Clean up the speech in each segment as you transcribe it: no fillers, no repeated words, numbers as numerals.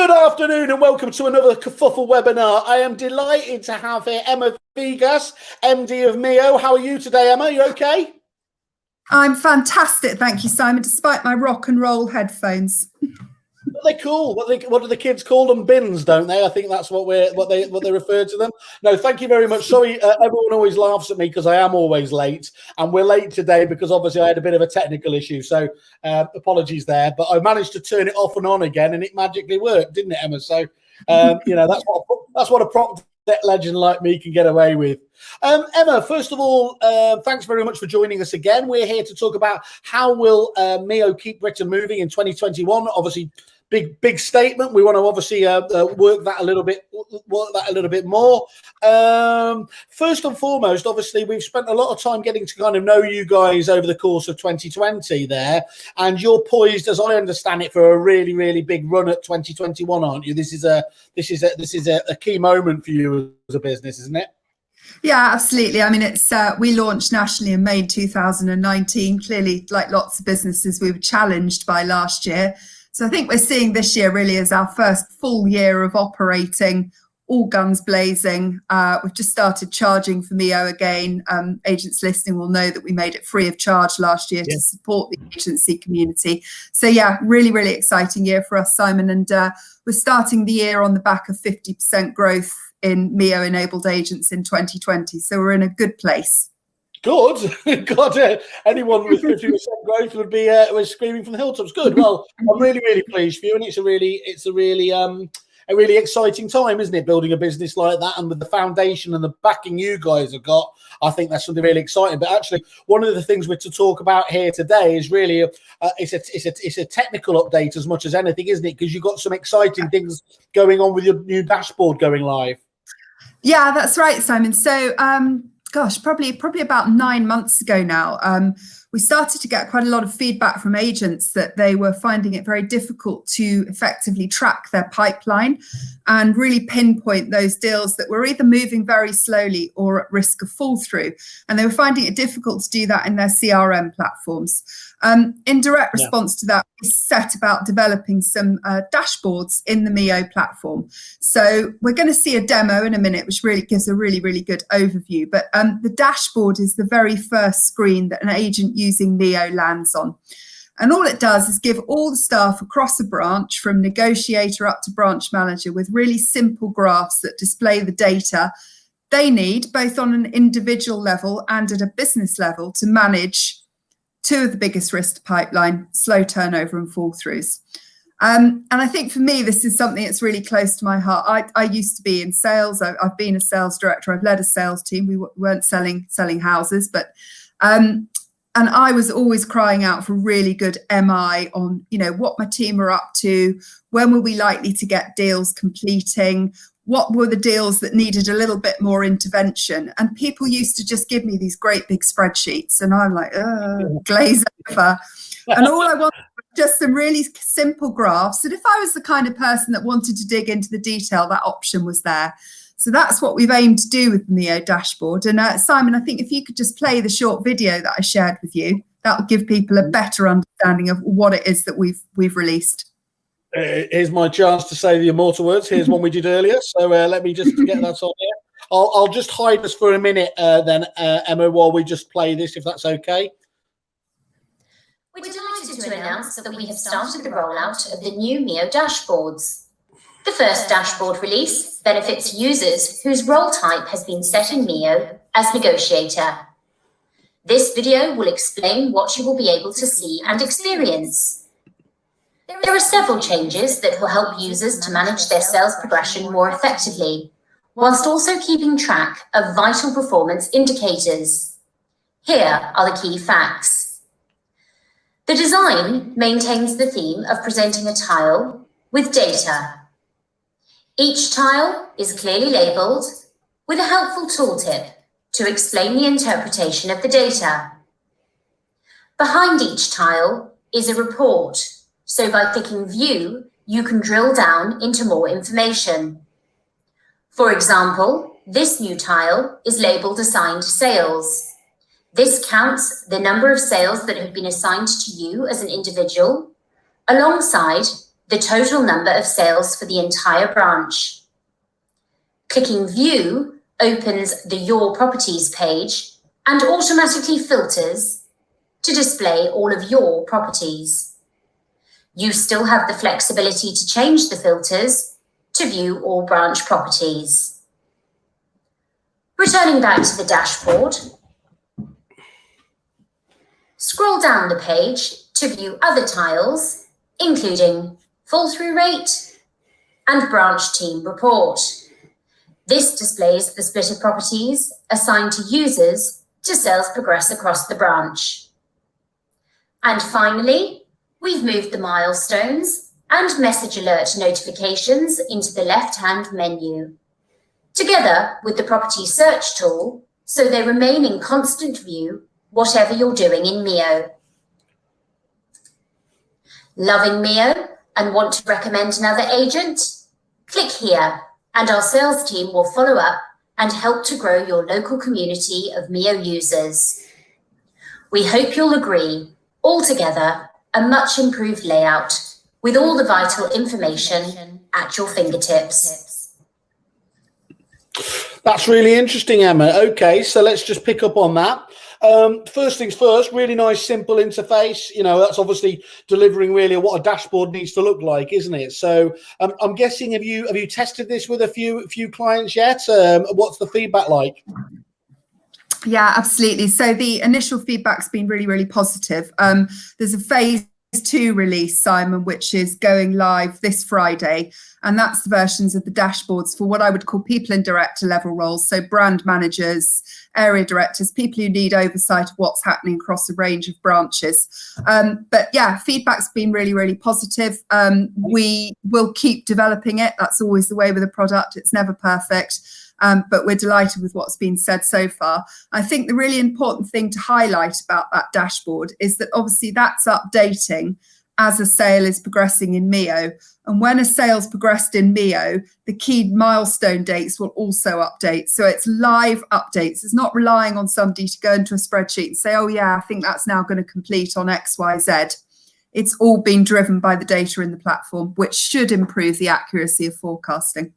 Good afternoon and welcome to another Kerfuffle webinar. I am delighted to have here Emma Vegas, MD of Mio. How are you today, Emma? You okay? I'm fantastic, thank you, Simon, despite my rock and roll headphones. They're cool. What do the kids call them? Bins, don't they? I think that's what they refer to them. No, thank you very much. Sorry, everyone always laughs at me because I am always late, and we're late today because obviously I had a bit of a technical issue. So apologies there, but I managed to turn it off and on again, and it magically worked, didn't it, Emma? So you know, that's what a prop legend like me can get away with. Emma, first of all, thanks very much for joining us again. We're here to talk about how will Mio keep Britain moving in 2021. Obviously, big statement. We want to obviously work that a little bit more. First and foremost, obviously, we've spent a lot of time getting to kind of know you guys over the course of 2020 there, and you're poised, as I understand it, for a really big run at 2021, aren't you? This is a key moment for you as a business, isn't it? Yeah, absolutely. I mean, it's we launched nationally in May 2019. Clearly, like lots of businesses, we were challenged by last year. So I think we're seeing this year really as our first full year of operating, all guns blazing. We've just started charging for Mio again. Agents listening will know that we made it free of charge last year to support the agency community. So yeah, really exciting year for us, Simon. And we're starting the year on the back of 50% growth in Mio enabled agents in 2020. So we're in a good place. Good. God, anyone with 50% growth would be was screaming from the hilltops. Good. Well, I'm really pleased for you, and it's a really exciting time, isn't it? Building a business like that, and with the foundation and the backing you guys have got, I think that's something really exciting. But actually, one of the things we're to talk about here today is really it's a technical update as much as anything, isn't it? Because you've got some exciting things going on with your new dashboard going live. Yeah, that's right, Simon. So, gosh, probably about 9 months ago now, we started to get quite a lot of feedback from agents that they were finding it very difficult to effectively track their pipeline and really pinpoint those deals that were either moving very slowly or at risk of fall through. And they were finding it difficult to do that in their CRM platforms. In direct response to that, we set about developing some dashboards in the Mio platform. So we're going to see a demo in a minute, which really gives a really good overview. But the dashboard is the very first screen that an agent using Mio lands on. And all it does is give all the staff across a branch, from negotiator up to branch manager, with really simple graphs that display the data they need, both on an individual level and at a business level, to manage two of the biggest risks to pipeline: slow turnover and fall throughs. And I think for me, this is something that's really close to my heart. I used to be in sales. I've been a sales director. I've led a sales team. We weren't selling houses, but and I was always crying out for really good MI on, you know, what my team were up to, when were we likely to get deals completing, what were the deals that needed a little bit more intervention. And people used to just give me these great big spreadsheets, and I'm like, glaze over. And all I wanted was just some really simple graphs. And if I was the kind of person that wanted to dig into the detail, that option was there. So that's what we've aimed to do with the Mio dashboard. And Simon, I think if you could just play the short video that I shared with you, that will give people a better understanding of what it is that we've released. Here's my chance to say the immortal words. Here's one we did earlier. So let me just get that on here. I'll just hide us for a minute then, Emma, while we just play this, if that's okay. We're delighted to announce that we have started the rollout of the new Mio dashboards. The first dashboard release benefits users whose role type has been set in Mio as negotiator. This video will explain what you will be able to see and experience. There are several changes that will help users to manage their sales progression more effectively, whilst also keeping track of vital performance indicators. Here are the key facts. The design maintains the theme of presenting a tile with data. Each tile is clearly labelled with a helpful tooltip to explain the interpretation of the data. Behind each tile is a report, so by clicking View, you can drill down into more information. For example, this new tile is labelled Assigned Sales. This counts the number of sales that have been assigned to you as an individual, alongside the total number of sales for the entire branch. Clicking View opens the Your Properties page and automatically filters to display all of your properties. You still have the flexibility to change the filters to view all branch properties. Returning back to the dashboard, scroll down the page to view other tiles, including fall-through rate and branch team report. This displays the split of properties assigned to users to sales progress across the branch. And finally, we've moved the milestones and message alert notifications into the left-hand menu, together with the property search tool, so they remain in constant view whatever you're doing in Mio. Loving Mio and want to recommend another agent? Click here and our sales team will follow up and help to grow your local community of Mio users. We hope you'll agree, altogether, a much improved layout with all the vital information at your fingertips. That's really interesting, Emma. Okay, so let's just pick up on that. First things first, really nice, simple interface. You know, that's obviously delivering really what a dashboard needs to look like, isn't it? So I'm guessing, have you tested this with a few clients yet? What's the feedback like? Yeah, absolutely. So the initial feedback's been really, really positive. There's a phase 2 release, Simon, which is going live this Friday, and that's the versions of the dashboards for what I would call people in director level roles, so brand managers, area directors, people who need oversight of what's happening across a range of branches. But yeah, feedback's been really, really positive. We will keep developing it. That's always the way with a product. It's never perfect. But we're delighted with what's been said so far. I think the really important thing to highlight about that dashboard is that obviously that's updating as a sale is progressing in Mio. And when a sale's progressed in Mio, the key milestone dates will also update. So it's live updates. It's not relying on somebody to go into a spreadsheet and say, oh yeah, I think that's now going to complete on X, Y, Z. It's all being driven by the data in the platform, which should improve the accuracy of forecasting.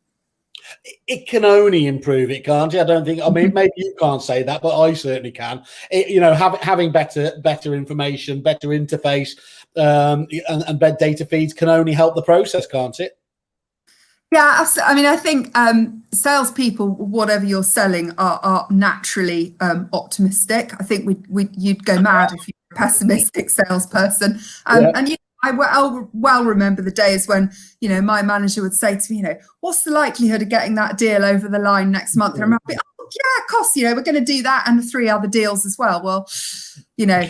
It can only improve it, can't it? I don't think, I mean, maybe you can't say that, but I certainly can. You know, having better information, better interface, and better data feeds can only help the process, can't it? Yeah, absolutely. I mean, I think salespeople, whatever you're selling, are naturally optimistic. I think you'd go mad if you're a pessimistic salesperson. And I well remember the days when, you know, my manager would say to me, you know, what's the likelihood of getting that deal over the line next month? And I'm like, oh, yeah, of course, you know, we're going to do that and 3 other deals as well. Well, you know,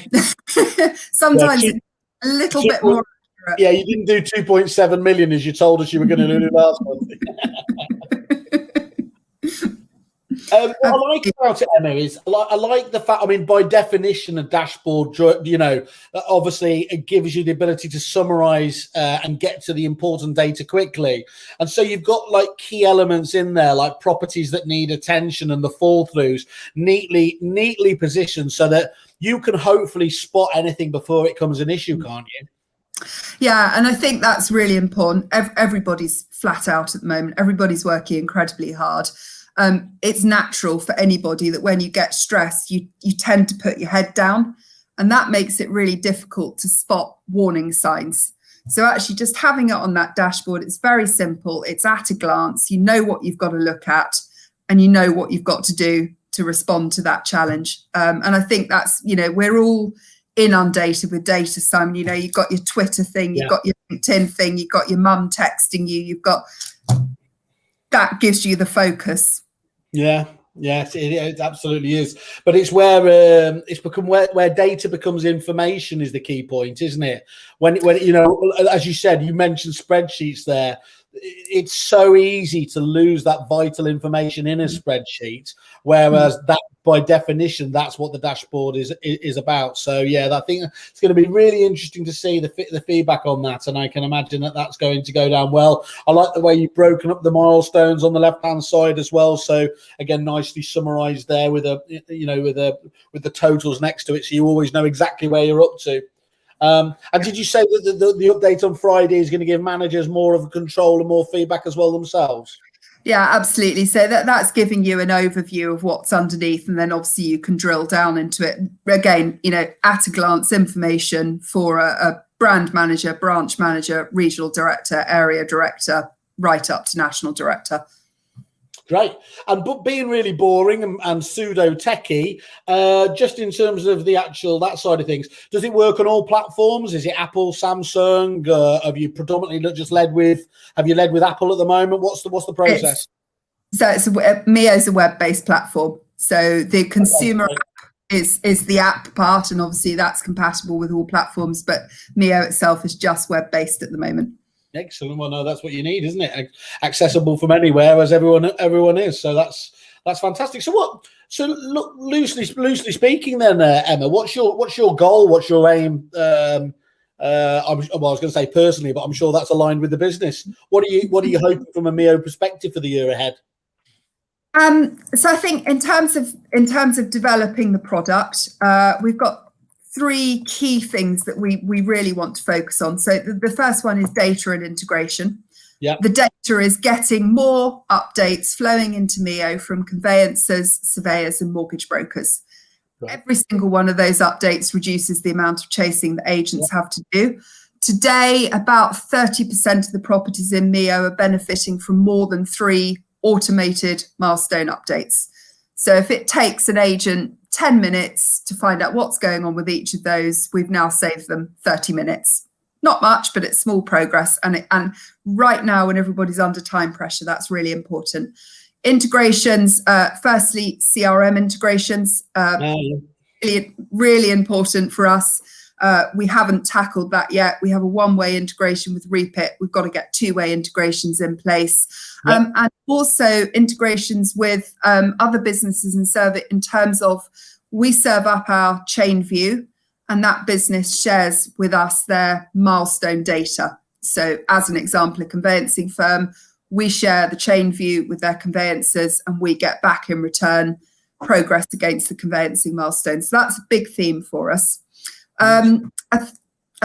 sometimes it's a little bit more accurate. Yeah, you didn't do 2.7 million as you told us you were going to do last month. What I like about it, Emma, is I like the fact, I mean, by definition, a dashboard, you know, obviously it gives you the ability to summarize and get to the important data quickly. And so you've got like key elements in there, like properties that need attention and the fall throughs neatly positioned so that you can hopefully spot anything before it becomes an issue, can't you? Yeah, and I think that's really important. Everybody's flat out at the moment. Everybody's working incredibly hard. It's natural for anybody that when you get stressed, you tend to put your head down, and that makes it really difficult to spot warning signs. So actually just having it on that dashboard, it's very simple. It's at a glance. You know what you've got to look at and you know what you've got to do to respond to that challenge. And I think that's, you know, we're all inundated with data, Simon. You know, you've got your Twitter thing, you've got your LinkedIn thing, you've got your mum texting you, you've got, that gives you the focus. Yeah, yes, it absolutely is. But it's where where data becomes information is the key point, isn't it? When you know, as you said, you mentioned spreadsheets there. It's so easy to lose that vital information in a spreadsheet, whereas that, by definition, that's what the dashboard is about. So yeah, I think it's going to be really interesting to see the feedback on that, and I can imagine that that's going to go down well. I like the way you've broken up the milestones on the left hand side as well. So again, nicely summarized there with with the totals next to it, so you always know exactly where you're up to. And did you say that the update on Friday is going to give managers more of a control and more feedback as well themselves? Yeah, absolutely. So that's giving you an overview of what's underneath, and then obviously you can drill down into it. Again, at a glance information for a brand manager, branch manager, regional director, area director, right up to national director. Great. And but being really boring and pseudo techie, just in terms of the actual that side of things, does it work on all platforms? Is it Apple, Samsung? Have you predominantly just led with Apple at the moment? What's the process? Mio is a web-based platform. So the consumer app is the app part, and obviously that's compatible with all platforms, but Mio itself is just web-based at the moment. Excellent. Well, no, that's what you need, isn't it? Accessible from anywhere, as everyone is. So that's fantastic. So look, loosely speaking, then, Emma, what's your goal? What's your aim? I was going to say personally, but I'm sure that's aligned with the business. What are you hoping from a Mio perspective for the year ahead? So I think in terms of developing the product, we've got 3 key things that we really want to focus on. So the first one is data and integration. Yeah. The data is getting more updates flowing into Mio from conveyancers, surveyors, and mortgage brokers. Right. Every single one of those updates reduces the amount of chasing that agents have to do. Today, about 30% of the properties in Mio are benefiting from more than 3 automated milestone updates. So if it takes an agent 10 minutes to find out what's going on with each of those, we've now saved them 30 minutes. Not much, but it's small progress. And right now, when everybody's under time pressure, that's really important. Integrations, firstly, CRM integrations, really important for us. We haven't tackled that yet. We have a one-way integration with Repit. We've got to get 2-way integrations in place. Yep. And also integrations with other businesses and serve it in terms of we serve up our chain view, and that business shares with us their milestone data. So as an example, a conveyancing firm, we share the chain view with their conveyancers, and we get back in return progress against the conveyancing milestones. So that's a big theme for us. I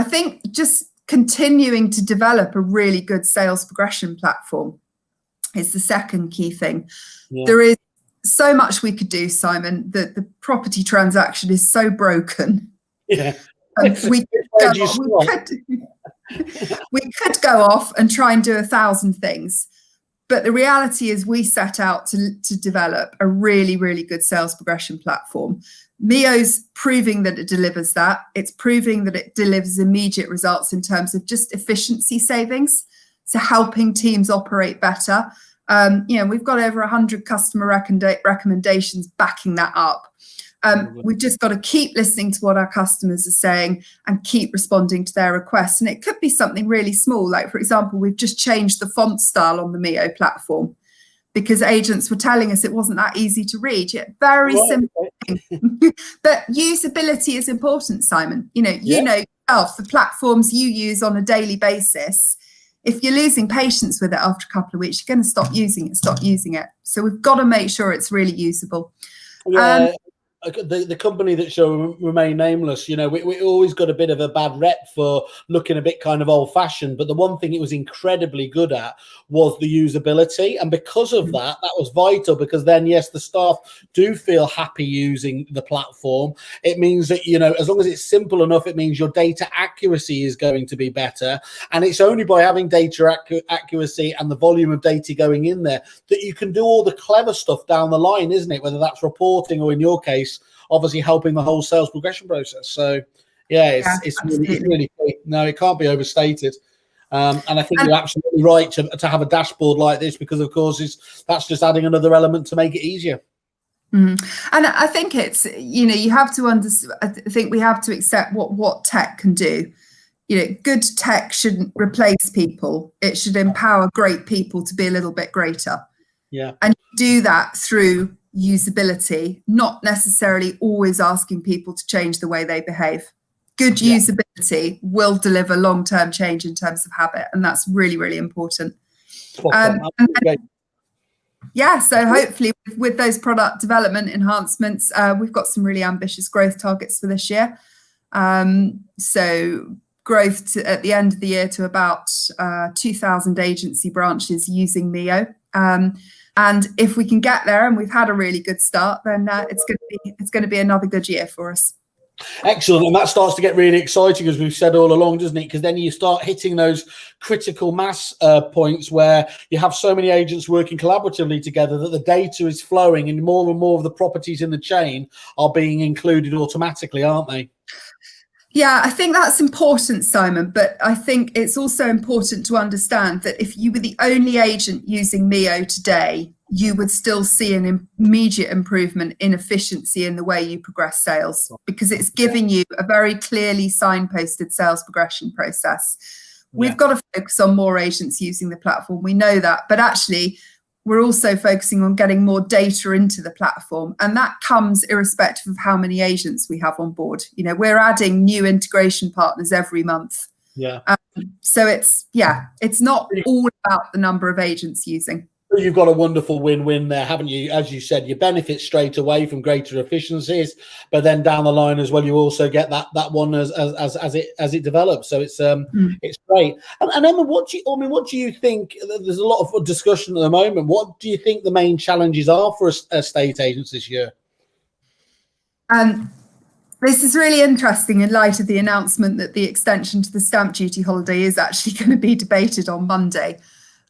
think just continuing to develop a really good sales progression platform is the second key thing. Yeah. There is so much we could do, Simon. The property transaction is so broken. Yeah. We could go off and try and do 1,000 things. But the reality is we set out to develop a really, really good sales progression platform. Mio's proving that it delivers that. It's proving that it delivers immediate results in terms of just efficiency savings. So helping teams operate better. We've got over 100 customer recommendations backing that up. We've just got to keep listening to what our customers are saying and keep responding to their requests. And it could be something really small. Like, for example, we've just changed the font style on the Mio platform because agents were telling us it wasn't that easy to read. Yet very simple thing. But usability is important, Simon. You know yourself, the platforms you use on a daily basis. If you're losing patience with it after a couple of weeks, you're going to stop using it. So we've got to make sure it's really usable. Yeah. The company that shall remain nameless, we always got a bit of a bad rep for looking a bit kind of old-fashioned, but the one thing it was incredibly good at was the usability, and because of that was vital, because then, yes, the staff do feel happy using the platform. It means that, as long as it's simple enough, it means your data accuracy is going to be better, and it's only by having data accuracy and the volume of data going in there that you can do all the clever stuff down the line, isn't it? Whether that's reporting or, in your case, obviously helping the whole sales progression process. So it's really key. No, it can't be overstated. And I think you're absolutely right to have a dashboard like this, because of course that's just adding another element to make it easier. And I think it's, you have to understand, I think we have to accept what tech can do. Good tech shouldn't replace people. It should empower great people to be a little bit greater. Yeah. And do that through usability, not necessarily always asking people to change the way they behave. Good usability will deliver long-term change in terms of habit, and that's really, really important. So hopefully with those product development enhancements, we've got some really ambitious growth targets for this year. So growth at the end of the year to about 2,000 agency branches using Mio. And if we can get there, and we've had a really good start, then it's going to be another good year for us. Excellent. And that starts to get really exciting, as we've said all along, doesn't it? Because then you start hitting those critical mass points where you have so many agents working collaboratively together that the data is flowing and more of the properties in the chain are being included automatically, aren't they? Yeah, I think that's important, Simon, but I think it's also important to understand that if you were the only agent using Mio today, you would still see an immediate improvement in efficiency in the way you progress sales, because it's giving you a very clearly signposted sales progression process. We've got to focus on more agents using the platform. We know that, but actually we're also focusing on getting more data into the platform, and that comes irrespective of how many agents we have on board. You know, we're adding new integration partners every month. Yeah. So it's not all about the number of agents using. You've got a wonderful win-win there, haven't you? As you said, you benefit straight away from greater efficiencies, but then down the line as well, you also get that one as it develops. So it's great. And Emma, what do you think? There's a lot of discussion at the moment. What do you think the main challenges are for estate agents this year? This is really interesting in light of the announcement that the extension to the stamp duty holiday is actually going to be debated on Monday.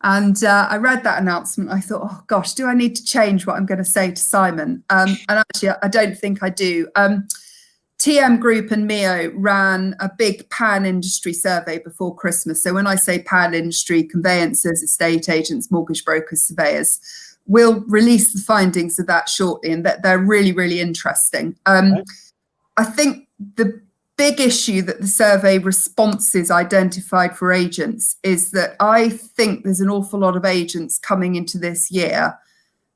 And I read that announcement. I thought, oh gosh, do I need to change what I'm going to say to Simon? And actually, I don't think I do. TM Group and Mio ran a big pan-industry survey before Christmas. So when I say pan-industry, conveyancers, estate agents, mortgage brokers, surveyors, we'll release the findings of that shortly, and that they're really, really interesting. I think the big issue that the survey responses identified for agents is that I think there's an awful lot of agents coming into this year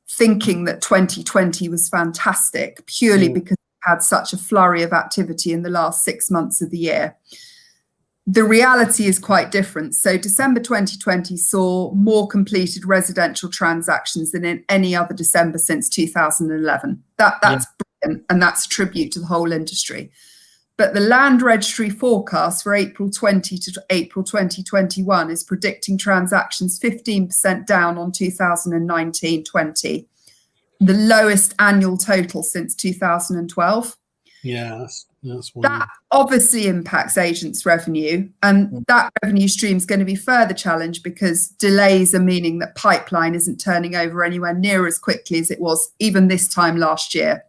thinking that 2020 was fantastic purely because we had such a flurry of activity in the last 6 months of the year. The reality is quite different. So December 2020 saw more completed residential transactions than in any other December since 2011. That's brilliant, and that's a tribute to the whole industry. But the Land Registry forecast for April 20 to April 2021 is predicting transactions 15% down on 2019-20, the lowest annual total since 2012. Yeah, that's that obviously impacts agents' revenue, and that revenue stream is going to be further challenged because delays are meaning that pipeline isn't turning over anywhere near as quickly as it was even this time last year.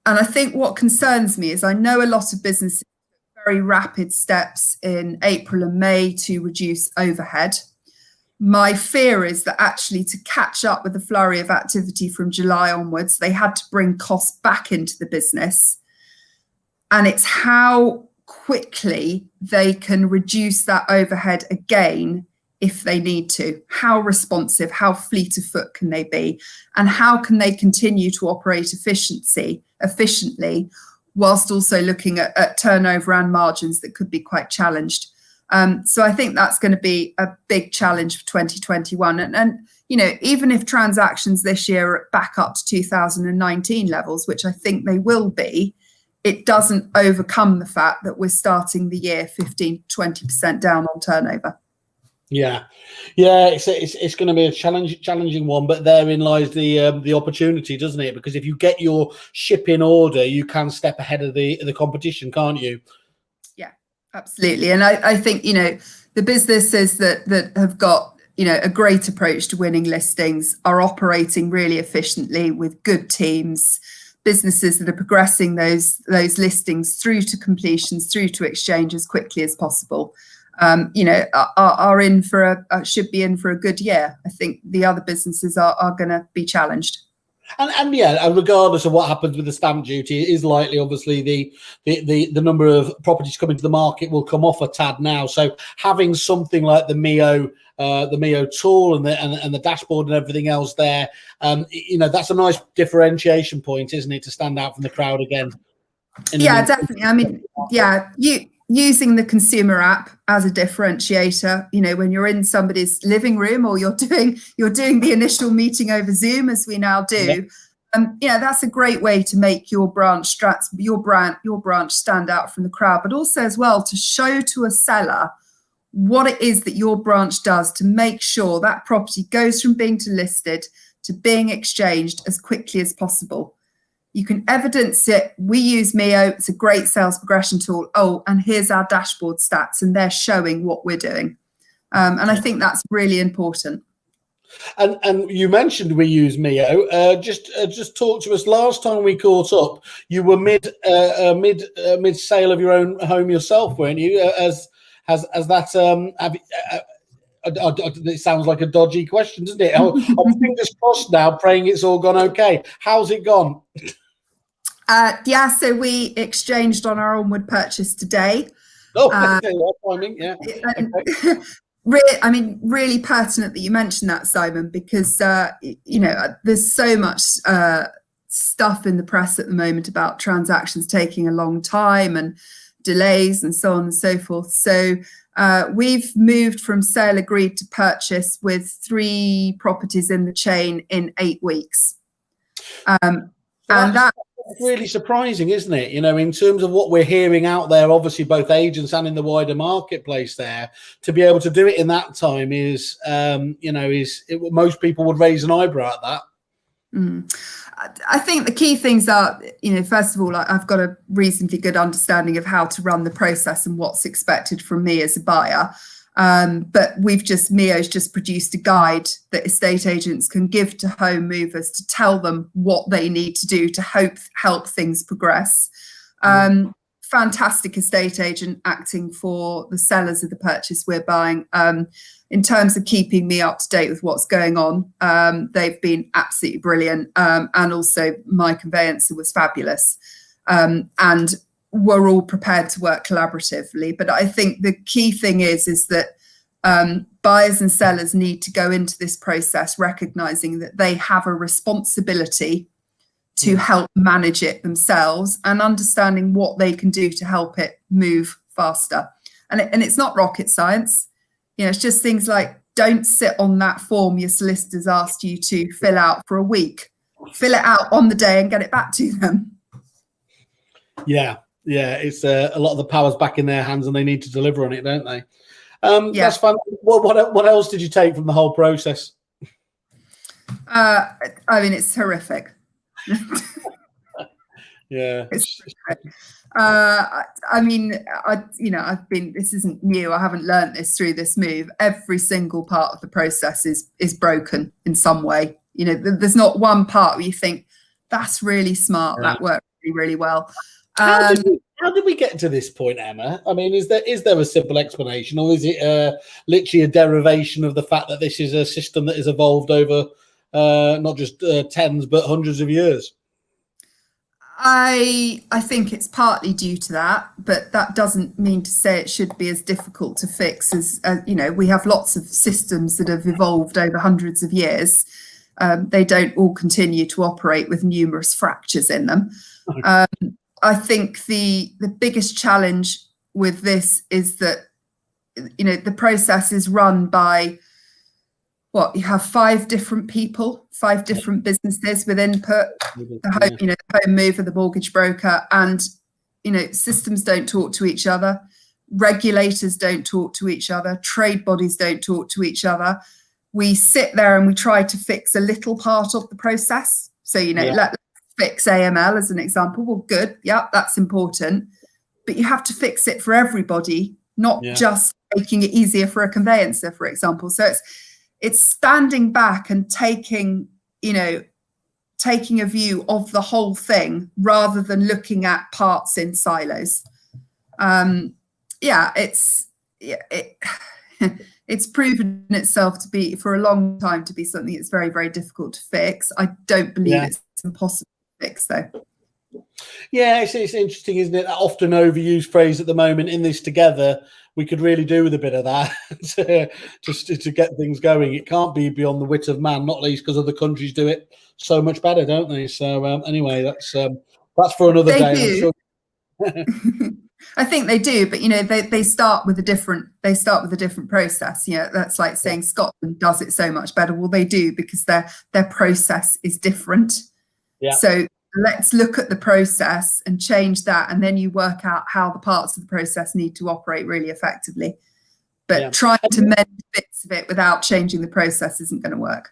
And I think what concerns me is I know a lot of businesses took very rapid steps in April and May to reduce overhead. My fear is that actually to catch up with the flurry of activity from July onwards, they had to bring costs back into the business. And it's how quickly they can reduce that overhead again if they need to. How responsive, how fleet of foot can they be? And how can they continue to operate efficiently whilst also looking at turnover and margins that could be quite challenged. So I think that's going to be a big challenge for 2021. And you know, even if transactions this year are back up to 2019 levels, which I think they will be, it doesn't overcome the fact that we're starting the year 15 to 20% down on turnover. Yeah, it's going to be a challenging one, but therein lies the opportunity, doesn't it? Because if you get your ship in order, you can step ahead of the competition, can't you? Yeah, absolutely. And I think, you know, the businesses that have got, you know, a great approach to winning listings are operating really efficiently with good teams. Businesses that are progressing those listings through to completions, through to exchange as quickly as possible. You know, are in for should be in for a good year. I think the other businesses are going to be challenged. And regardless of what happens with the stamp duty, it is likely, obviously, the number of properties coming to the market will come off a tad now. So having something like the Mio tool and the dashboard and everything else there, you know, that's a nice differentiation point, isn't it, to stand out from the crowd again? Yeah, definitely. I mean, yeah, using the consumer app as a differentiator, you know, when you're in somebody's living room or you're doing the initial meeting over Zoom, as we now do, Yeah, that's a great way to make your branch stand out from the crowd, but also as well to show to a seller what it is that your branch does to make sure that property goes from being listed to being exchanged as quickly as possible. You can evidence it. We use Mio. It's a great sales progression tool. Oh, and here's our dashboard stats, and they're showing what we're doing. And I think that's really important. And you mentioned we use Mio. Just talk to us. Last time we caught up, you were mid sale of your own home yourself, weren't you? Has that it sounds like a dodgy question, doesn't it? I'm fingers crossed now, praying it's all gone okay. How's it gone? Yeah, so we exchanged on our onward purchase today. Oh, okay, timing, yeah. Okay. Really pertinent that you mentioned that, Simon, because there's so much stuff in the press at the moment about transactions taking a long time and delays and so on and so forth. So we've moved from sale agreed to purchase with 3 properties in the chain in 8 weeks. And that's really surprising, isn't it? In terms of what we're hearing out there, obviously both agents and in the wider marketplace there, to be able to do it in that time is most people would raise an eyebrow at that. I think the key things are, first of all, I've got a reasonably good understanding of how to run the process and what's expected from me as a buyer. But Mio's just produced a guide that estate agents can give to home movers to tell them what they need to do to help things progress. Fantastic estate agent acting for the sellers of the purchase we're buying. In terms of keeping me up to date with what's going on, they've been absolutely brilliant. And also my conveyancer was fabulous. And we're all prepared to work collaboratively. But I think the key thing is that buyers and sellers need to go into this process recognizing that they have a responsibility to help manage it themselves and understanding what they can do to help it move faster. And it's not rocket science. It's just things like, don't sit on that form your solicitors asked you to fill out for a week. Fill it out on the day and get it back to them. Yeah, it's a lot of the power's back in their hands and they need to deliver on it, don't they? That's fun. What else did you take from the whole process? It's horrific. Yeah. This isn't new. I haven't learned this through this move. Every single part of the process is broken in some way. There's not one part where you think that's really smart. That worked really, really well. How did we get to this point, Emma? Is there a simple explanation, or is it literally a derivation of the fact that this is a system that has evolved over not just tens but hundreds of years? I think it's partly due to that, but that doesn't mean to say it should be as difficult to fix as we have lots of systems that have evolved over hundreds of years. They don't all continue to operate with numerous fractures in them. I think the biggest challenge with this is that the process is run by you have 5 different people, 5 different businesses with input, the home mover, the mortgage broker, and systems don't talk to each other, regulators don't talk to each other, trade bodies don't talk to each other. We sit there and we try to fix a little part of the process. So let's fix AML as an example. Well, good, yeah, that's important, but you have to fix it for everybody, not just making it easier for a conveyancer, for example. So it's standing back and taking a view of the whole thing rather than looking at parts in silos. It's proven itself to be, for a long time, to be something that's very, very difficult to fix. I don't believe it's impossible to fix, though. Yeah, it's interesting, isn't it? That often overused phrase at the moment, in this together. We could really do with a bit of that to get things going. It can't be beyond the wit of man, not least because other countries do it so much better, don't they? So anyway, that's for another day. I'm sure. I think they do, but they start with a different process. That's like saying Scotland does it so much better. Well, they do, because their process is different. So let's look at the process and change that, and then you work out how the parts of the process need to operate really effectively. But trying to mend bits of it without changing the process isn't going to work.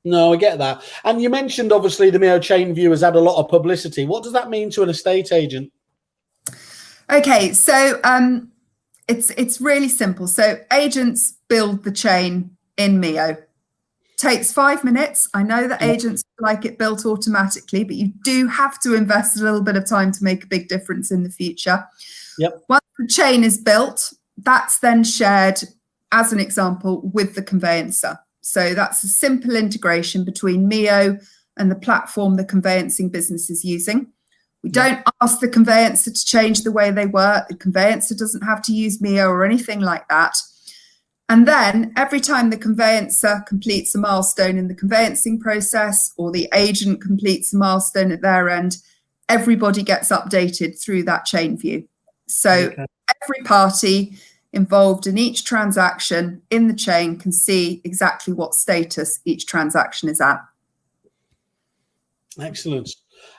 No, I get that. And you mentioned, obviously, the Mio chain view has had a lot of publicity. What does that mean to an estate agent? Okay, so it's really simple. So agents build the chain in Mio. Takes 5 minutes. I know that agents like it built automatically, but you do have to invest a little bit of time to make a big difference in the future. Once the chain is built, that's then shared, as an example, with the conveyancer. So that's a simple integration between Mio and the platform the conveyancing business is using. We don't ask the conveyancer to change the way they work. The conveyancer doesn't have to use Mio or anything like that. And then every time the conveyancer completes a milestone in the conveyancing process, or the agent completes a milestone at their end, everybody gets updated through that chain view. So every party involved in each transaction in the chain can see exactly what status each transaction is at. Excellent.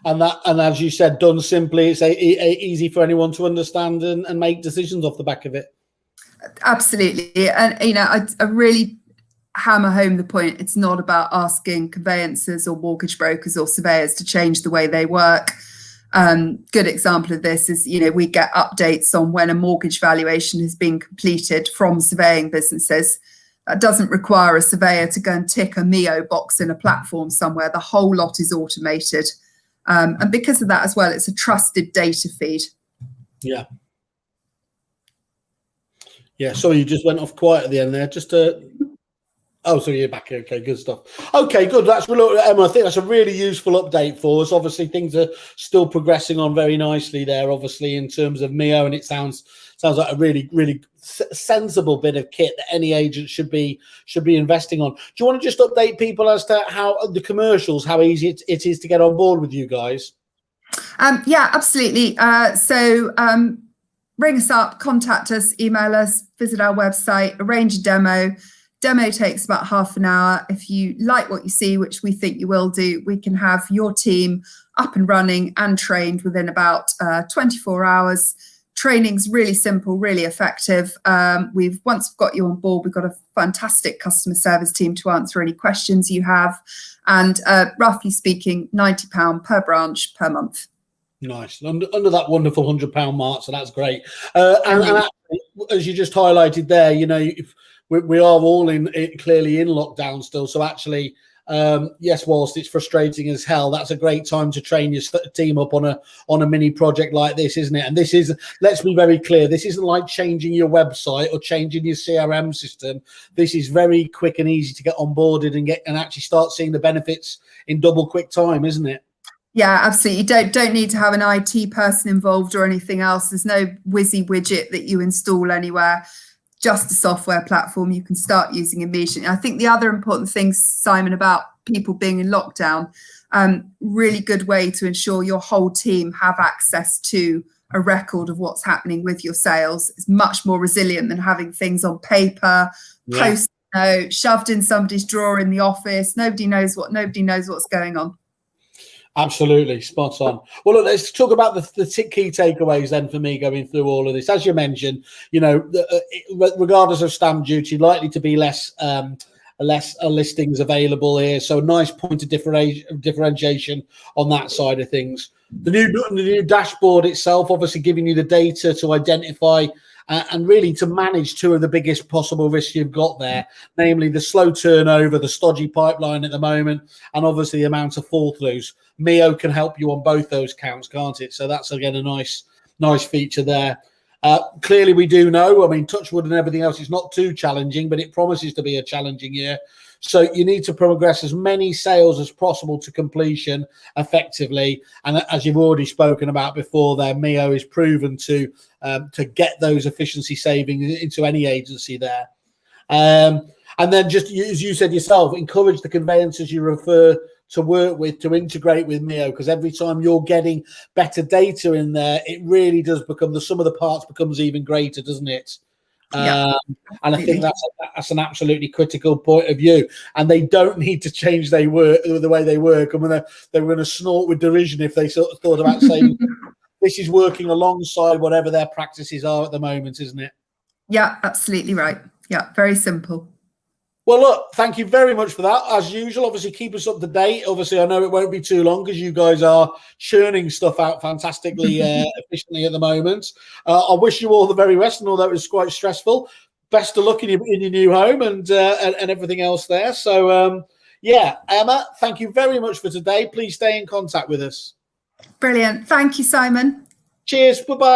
And as you said, done simply, it's easy for anyone to understand and make decisions off the back of it. Absolutely. And, you know, I really hammer home the point. It's not about asking conveyancers or mortgage brokers or surveyors to change the way they work. Good example of this is, you know, we get updates on when a mortgage valuation has been completed from surveying businesses. That doesn't require a surveyor to go and tick a Mio box in a platform somewhere. The whole lot is automated. And because of that as well, it's a trusted data feed. Yeah. Yeah, sorry, you just went off quiet at the end there. Just oh, so you're back. Okay, good stuff. Okay, good. That's Emma. I think that's a really useful update for us. Obviously, things are still progressing on very nicely there. Obviously, in terms of Mio, and it sounds like a really sensible bit of kit that any agent should be investing on. Do you want to just update people as to how the commercials, how easy it is to get on board with you guys? Yeah, absolutely. Ring us up, contact us, email us, visit our website, arrange a demo. Demo takes about half an hour. If you like what you see, which we think you will do, we can have your team up and running and trained within about 24 hours. Training's really simple, really effective. Once we've got you on board, we've got a fantastic customer service team to answer any questions you have. And roughly speaking, £90 per branch per month. Nice. Under that wonderful £100 mark, so that's great. And actually, as you just highlighted there, you know, we are all clearly in lockdown still. So actually, yes, whilst it's frustrating as hell, that's a great time to train your team up on a mini project like this, isn't it? And this is, let's be very clear, this isn't like changing your website or changing your CRM system. This is very quick and easy to get onboarded and actually start seeing the benefits in double quick time, isn't it? Yeah, absolutely. You don't need to have an IT person involved or anything else. There's no whizzy widget that you install anywhere. Just a software platform you can start using immediately. I think the other important thing, Simon, about people being in lockdown, really good way to ensure your whole team have access to a record of what's happening with your sales. It's much more resilient than having things on paper, post note, shoved in somebody's drawer in the office. Nobody knows what's going on. Absolutely, spot on. Well, look, let's talk about the key takeaways then for me going through all of this. As you mentioned, you know, regardless of stamp duty, likely to be less listings available here. So a nice point of differentiation on that side of things. The new dashboard itself, obviously giving you the data to identify and really to manage two of the biggest possible risks you've got there, namely the slow turnover, the stodgy pipeline at the moment, and obviously the amount of fall throughs. Mio can help you on both those counts, can't it? So that's, again, a nice feature there. Clearly, we do know, I mean, touch wood and everything else, it's not too challenging, but it promises to be a challenging year. So you need to progress as many sales as possible to completion effectively. And as you've already spoken about before there, Mio is proven to get those efficiency savings into any agency there. And then just, as you said yourself, encourage the conveyancers you refer to work with to integrate with Mio, because every time you're getting better data in there, it really does become, the sum of the parts becomes even greater, doesn't it? Yeah, and I think that's an absolutely critical point of view. And they don't need to change the way they work. I mean, they were going to snort with derision if they sort of thought about saying this is working alongside whatever their practices are at the moment, isn't it? Yeah, absolutely right. Yeah, very simple. Well, look, thank you very much for that. As usual, obviously, keep us up to date. Obviously, I know it won't be too long because you guys are churning stuff out fantastically efficiently at the moment. I wish you all the very best, and although it was quite stressful, best of luck in your new home and everything else there. So, yeah, Emma, thank you very much for today. Please stay in contact with us. Brilliant. Thank you, Simon. Cheers. Bye-bye.